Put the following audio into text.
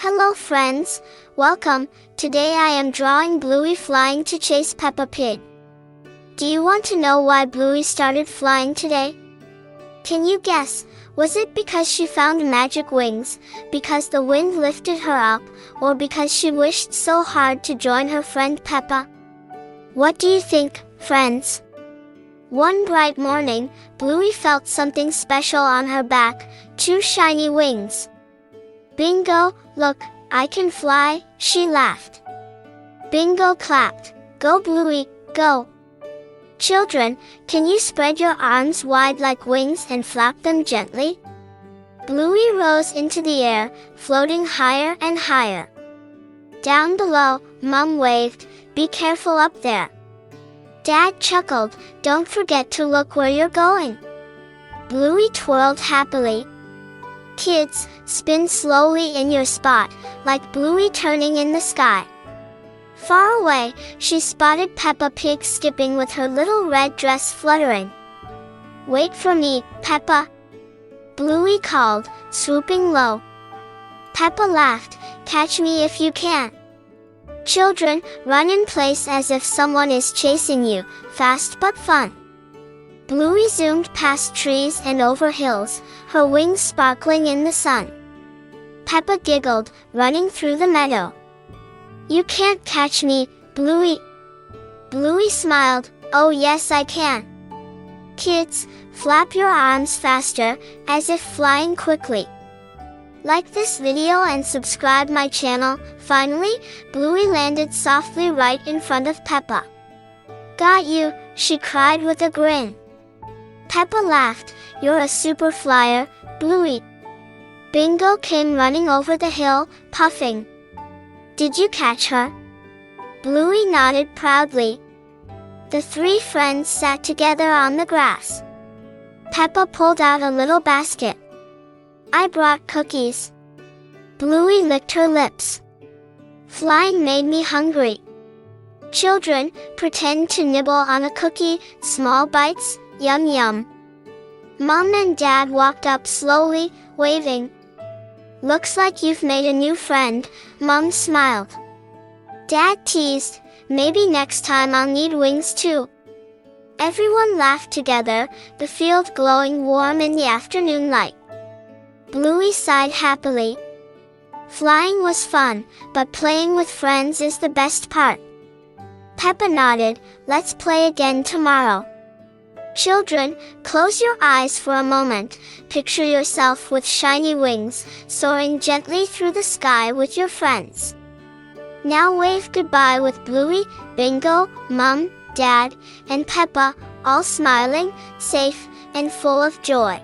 Hello friends, welcome. Today I am drawing Bluey flying to chase Peppa Pig. Do you want to know why Bluey started flying today? Can you guess? Was it because she found magic wings, because the wind lifted her up, or because she wished so hard to join her friend Peppa? What do you think, friends? One bright morning, Bluey felt something special on her back, two shiny wings. Bingo, look, I can fly, she laughed. Bingo clapped. Go Bluey, go! Children, can you spread your arms wide like wings and flap them gently? Bluey rose into the air, floating higher and higher. Down below, Mum waved, be careful up there. Dad chuckled, don't forget to look where you're going. Bluey twirled happily. Kids, spin slowly in your spot, like Bluey turning in the sky. Far away, she spotted Peppa Pig skipping with her little red dress fluttering. Wait for me, Peppa, Bluey called, swooping low. Peppa laughed, catch me if you can. Children, run in place as if someone is chasing you, fast but fun. Bluey zoomed past trees and over hills, her wings sparkling in the sun. Peppa giggled, running through the meadow. You can't catch me, Bluey. Bluey smiled, oh yes I can. Kids, flap your arms faster, as if flying quickly. Like this video and subscribe my channel. Finally, Bluey landed softly right in front of Peppa. Got you, she cried with a grin. Peppa laughed, you're a super flyer, Bluey. Bingo came running over the hill, puffing. Did you catch her? Bluey nodded proudly. The three friends sat together on the grass. Peppa pulled out a little basket. I brought cookies. Bluey licked her lips. Flying made me hungry. Children, pretend to nibble on a cookie, small bites, yum yum. Mom and Dad walked up slowly, waving. Looks like you've made a new friend, Mom smiled. Dad teased, maybe next time I'll need wings too. Everyone laughed together, the field glowing warm in the afternoon light. Bluey sighed happily. Flying was fun, but playing with friends is the best part. Peppa nodded, let's play again tomorrow. Children, close your eyes for a moment. Picture yourself with shiny wings, soaring gently through the sky with your friends. Now wave goodbye with Bluey, Bingo, Mum, Dad, and Peppa, all smiling, safe, and full of joy.